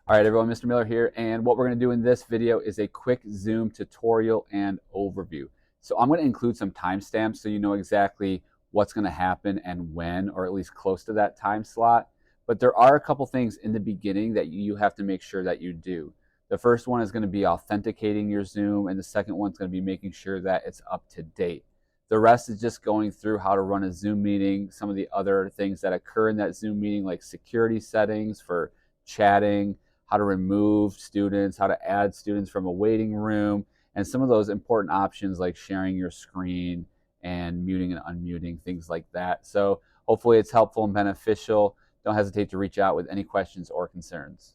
All right, everyone, Mr. Miller here, and what we're going to do in this video is a quick Zoom tutorial and overview. So I'm going to include some timestamps so you know exactly what's going to happen and when, or at least close to that time slot. But there are a couple things in the beginning that you have to make sure that you do. The first one is going to be authenticating your Zoom, and the second one is going to be making sure that it's up to date. The rest is just going through how to run a Zoom meeting, some of the other things that occur in that Zoom meeting, like security settings for chatting, how to remove students, how to add students from a waiting room, and some of those important options like sharing your screen and muting and unmuting, things like that. So hopefully it's helpful and beneficial. Don't hesitate to reach out with any questions or concerns.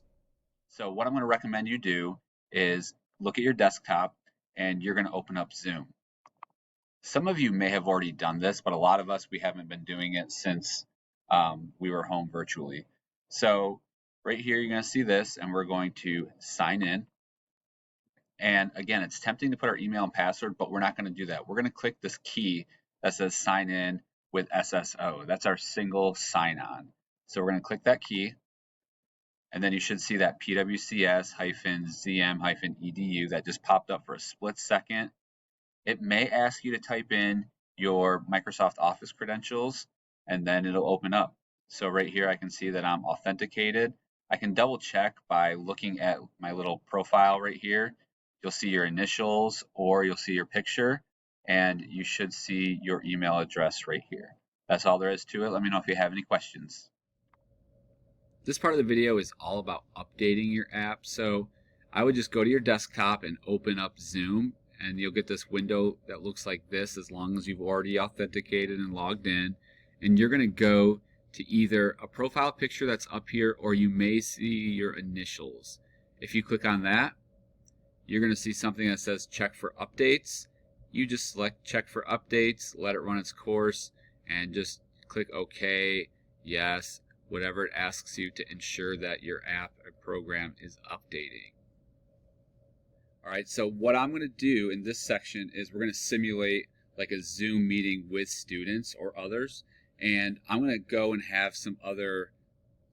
So what I'm going to recommend you do is look at your desktop and you're going to open up Zoom. Some of you may have already done this, but a lot of us, we haven't been doing it since we were home virtually. So right here, you're going to see this, and we're going to sign in. And again, it's tempting to put our email and password, but we're not going to do that. We're going to click this key that says sign in with SSO. That's our single sign on. So we're going to click that key, and then you should see that pwcs-zm-edu that just popped up for a split second. It may ask you to type in your Microsoft Office credentials, and then it'll open up. So right here, I can see that I'm authenticated. I can double check by looking at my little profile right here. You'll see your initials or you'll see your picture, and you should see your email address right here. That's all there is to it. Let me know if you have any questions. This part of the video is all about updating your app. So I would just go to your desktop and open up Zoom, and you'll get this window that looks like this as long as you've already authenticated and logged in. And you're going to go to either a profile picture that's up here, or you may see your initials. If you click on that, you're going to see something that says check for updates. You just select check for updates, let it run its course, and just click OK, yes, whatever it asks you to ensure that your app or program is updating. All right, so what I'm going to do in this section is we're going to simulate like a Zoom meeting with students or others, and I'm going to go and have some other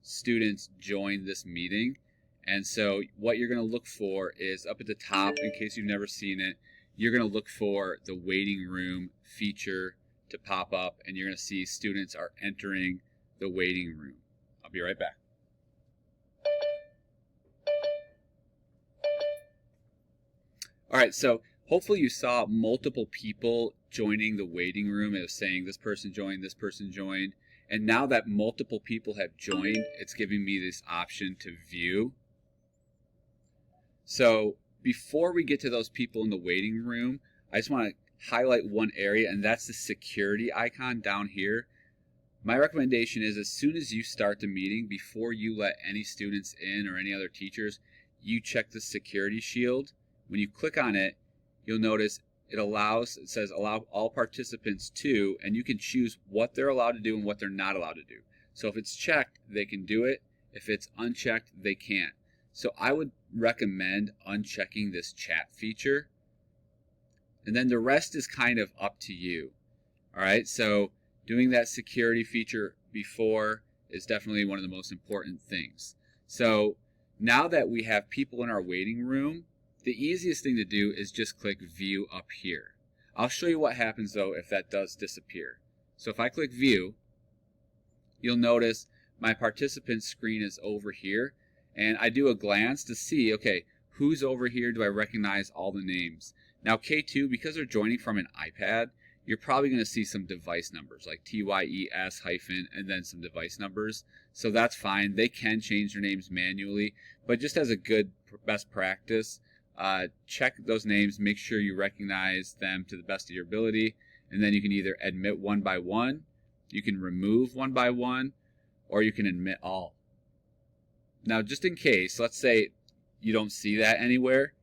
students join this meeting. And so what you're going to look for is up at the top, in case you've never seen it, you're going to look for the waiting room feature to pop up, and you're going to see students are entering the waiting room. I'll be right back. All right, so hopefully you saw multiple people joining the waiting room. It was saying this person joined, this person joined. And now that multiple people have joined, it's giving me this option to view. So before we get to those people in the waiting room, I just want to highlight one area, and that's the security icon down here. My recommendation is as soon as you start the meeting, before you let any students in or any other teachers, you check the security shield. When you click on it, you'll notice it says allow all participants to, and you can choose what they're allowed to do and what they're not allowed to do. So if it's checked, they can do it. If it's unchecked, they can't. So I would recommend unchecking this chat feature. And then the rest is kind of up to you. All right, so doing that security feature before is definitely one of the most important things. So now that we have people in our waiting room, the easiest thing to do is just click view up here. I'll show you what happens though if that does disappear. So if I click view, you'll notice my participant screen is over here, and I do a glance to see, okay, who's over here? Do I recognize all the names? Now K2, because they're joining from an iPad, you're probably going to see some device numbers like TYES hyphen and then some device numbers. So that's fine. They can change their names manually, but just as a good best practice, check those names, make sure you recognize them to the best of your ability, and then you can either admit one by one, you can remove one by one, or you can admit all. Now just in case, let's say you don't see that anywhere,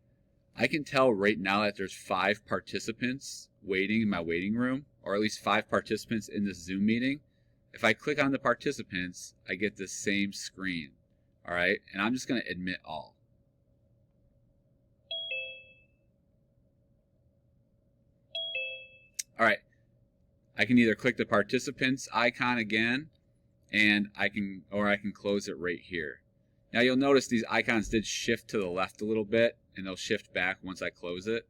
I can tell right now that there's 5 participants waiting in my waiting room, or at least 5 participants in this Zoom meeting. If I click on the participants, I get the same screen. All right, and I'm just going to admit all. All right, I can either click the participants icon again, and I can close it right here. Now you'll notice these icons did shift to the left a little bit, and they'll shift back once I close it.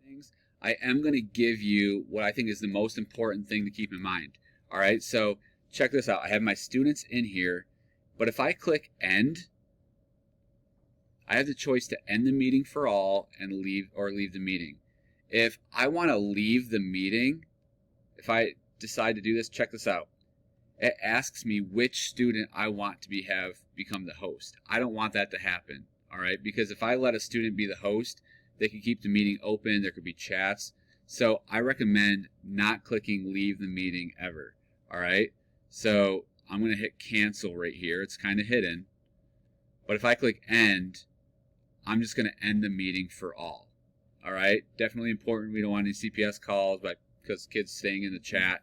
I am going to give you what I think is the most important thing to keep in mind. All right, so check this out. I have my students in here, but if I click end, I have the choice to end the meeting for all and leave the meeting. If I want to leave the meeting, if I decide to do this, check this out. It asks me which student I want to have become the host. I don't want that to happen, all right? Because if I let a student be the host, they can keep the meeting open, there could be chats. So I recommend not clicking leave the meeting ever, all right? So I'm going to hit cancel right here. It's kind of hidden. But if I click end, I'm just going to end the meeting for all, all right? Definitely important. We don't want any CPS calls because kids staying in the chat.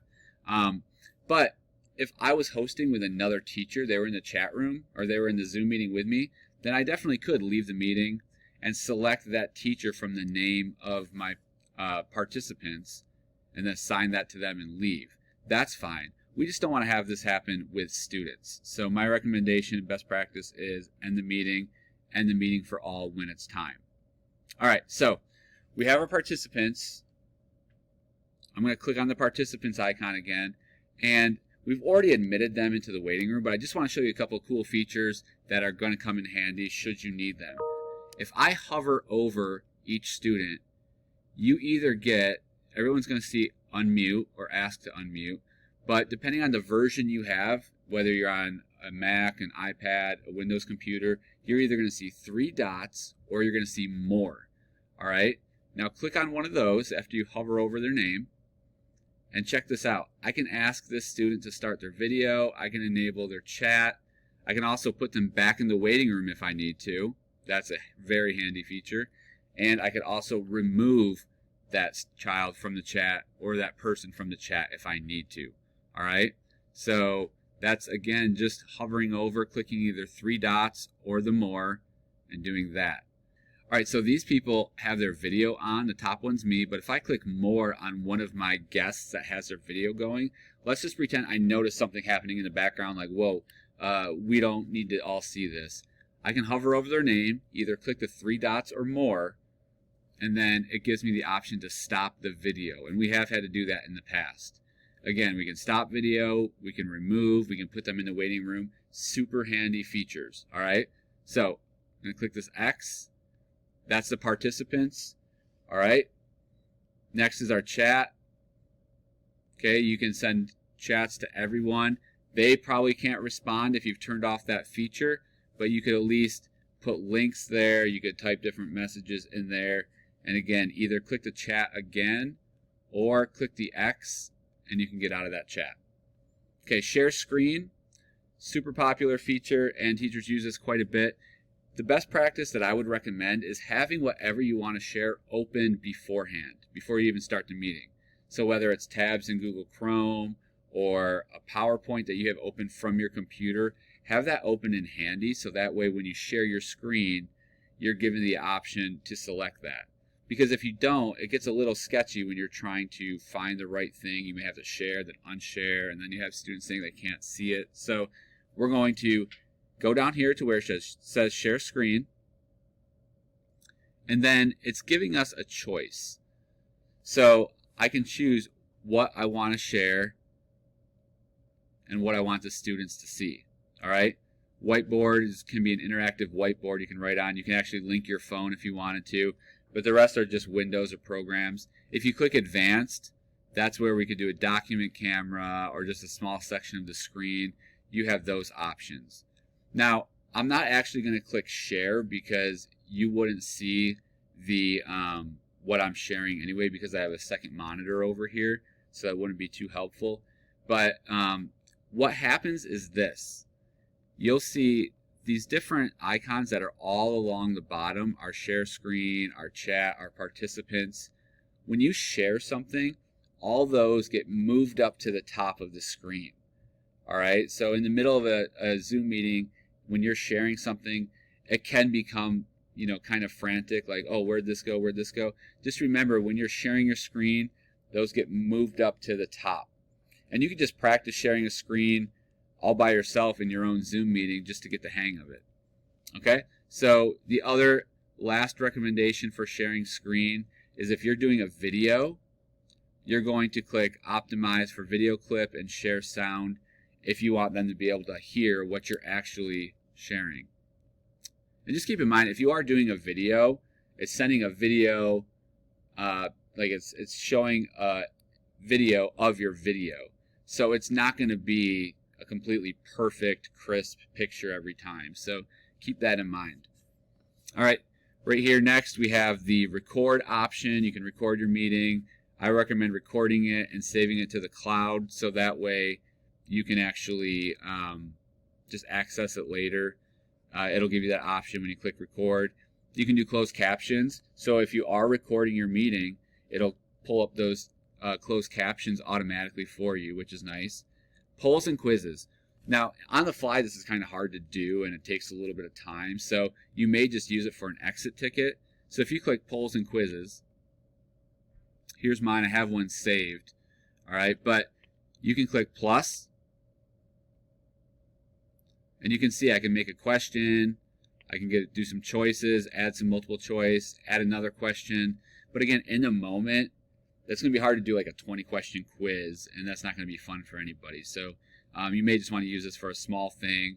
But if I was hosting with another teacher, they were in the chat room or they were in the Zoom meeting with me, then I definitely could leave the meeting and select that teacher from the name of my participants and then assign that to them and leave. That's fine. We just don't want to have this happen with students. So my recommendation, best practice, is end the meeting for all when it's time. All right, so we have our participants. I'm going to click on the participants icon again, and we've already admitted them into the waiting room, but I just want to show you a couple of cool features that are going to come in handy should you need them. If I hover over each student, you either get, everyone's going to see unmute or ask to unmute, but depending on the version you have, whether you're on a Mac, an iPad, a Windows computer, you're either going to see 3 dots or you're going to see more. All right? Now click on one of those after you hover over their name. And check this out. I can ask this student to start their video. I can enable their chat. I can also put them back in the waiting room if I need to. That's a very handy feature. And I could also remove that child from the chat or that person from the chat if I need to. All right? So that's, again, just hovering over, clicking either 3 dots or the more, and doing that. All right, so these people have their video on. The top one's me, but if I click more on one of my guests that has their video going, let's just pretend I notice something happening in the background like, whoa, we don't need to all see this. I can hover over their name, either click the 3 dots or more, and then it gives me the option to stop the video, and we have had to do that in the past. Again, we can stop video, we can remove, we can put them in the waiting room. Super handy features, all right? So I'm going to click this X. That's the participants, all right? Next is our chat. Okay, you can send chats to everyone. They probably can't respond if you've turned off that feature, but you could at least put links there. You could type different messages in there. And again, either click the chat again or click the X and you can get out of that chat. Okay, share screen, super popular feature and teachers use this quite a bit. The best practice that I would recommend is having whatever you want to share open beforehand, before you even start the meeting. So whether it's tabs in Google Chrome or a PowerPoint that you have open from your computer, have that open and handy so that way when you share your screen, you're given the option to select that. Because if you don't, it gets a little sketchy when you're trying to find the right thing. You may have to share, then unshare, and then you have students saying they can't see it. So we're going to go down here to where it says share screen, and then it's giving us a choice. So I can choose what I want to share and what I want the students to see. All right? Whiteboard can be an interactive whiteboard you can write on. You can actually link your phone if you wanted to, but the rest are just windows or programs. If you click advanced, that's where we could do a document camera or just a small section of the screen. You have those options. Now, I'm not actually going to click share because you wouldn't see the what I'm sharing anyway because I have a second monitor over here, so that wouldn't be too helpful. But what happens is this. You'll see these different icons that are all along the bottom, our share screen, our chat, our participants. When you share something, all those get moved up to the top of the screen. All right, so in the middle of a Zoom meeting, when you're sharing something, it can become, kind of frantic, like, oh, where'd this go, where'd this go? Just remember, when you're sharing your screen, those get moved up to the top. And you can just practice sharing a screen all by yourself in your own Zoom meeting just to get the hang of it. Okay, so the other last recommendation for sharing screen is if you're doing a video, you're going to click optimize for video clip and share sound if you want them to be able to hear what you're actually sharing. And just keep in mind, if you are doing a video, it's sending a video, like it's showing a video of your video. So it's not going to be a completely perfect, crisp picture every time. So keep that in mind. All right, right here next we have the record option. You can record your meeting. I recommend recording it and saving it to the cloud so that way you can actually just access it later. It'll give you that option when you click record. You can do closed captions. So if you are recording your meeting, it'll pull up those closed captions automatically for you, which is nice. Polls and quizzes. Now, on the fly, this is kind of hard to do, and it takes a little bit of time. So you may just use it for an exit ticket. So if you click polls and quizzes, here's mine. I have one saved. All right, but you can click plus, and you can see I can make a question. I can do some choices, add some multiple choice, add another question. But again, in the moment, that's going to be hard to do like a 20-question quiz, and that's not going to be fun for anybody. So you may just want to use this for a small thing,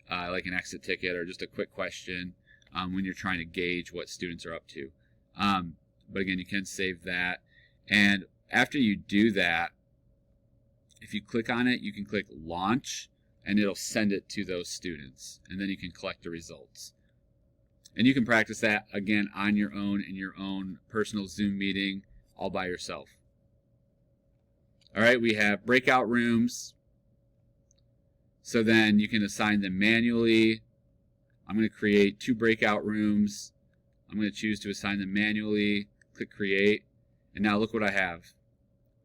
like an exit ticket or just a quick question when you're trying to gauge what students are up to. But again, you can save that. And after you do that, if you click on it, you can click launch, and it'll send it to those students. And then you can collect the results. And you can practice that, again, on your own in your own personal Zoom meeting, all by yourself. All right, we have breakout rooms. So then you can assign them manually. I'm going to create 2 breakout rooms. I'm going to choose to assign them manually. Click create. And now look what I have.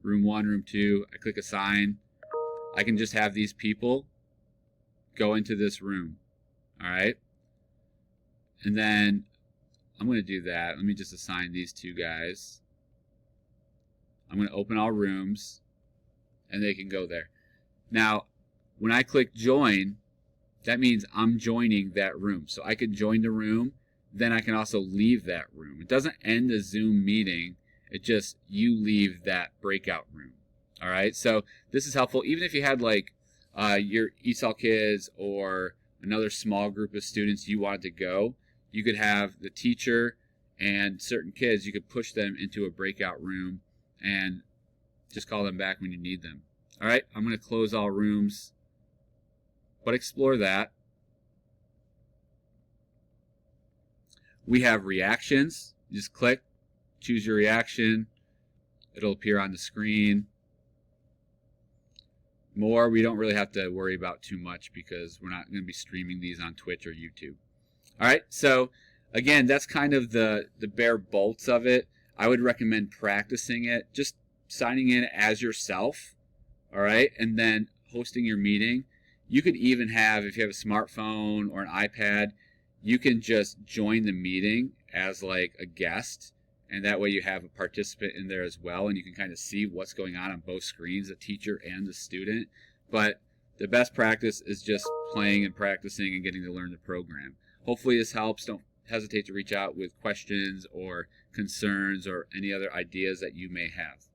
Room 1, room 2. I click assign. I can just have these people go into this room. All right. And then I'm going to do that. Let me just assign these 2 guys. I'm going to open all rooms, and they can go there. Now, when I click join, that means I'm joining that room. So I can join the room, then I can also leave that room. It doesn't end the Zoom meeting. It just, you leave that breakout room. All right, so this is helpful. Even if you had like your ESOL kids or another small group of students you wanted to go, you could have the teacher and certain kids, you could push them into a breakout room and just call them back when you need them. All right, I'm going to close all rooms, but explore that. We have reactions. You just click, choose your reaction. It'll appear on the screen. More, we don't really have to worry about too much because we're not going to be streaming these on Twitch or YouTube. All right, so again, that's kind of the bare bolts of it. I would recommend practicing it, just signing in as yourself, all right, and then hosting your meeting. You could even have, if you have a smartphone or an iPad, you can just join the meeting as like a guest, and that way you have a participant in there as well, and you can kind of see what's going on both screens, the teacher and the student. But the best practice is just playing and practicing and getting to learn the program. Hopefully this helps. Don't hesitate to reach out with questions or concerns or any other ideas that you may have.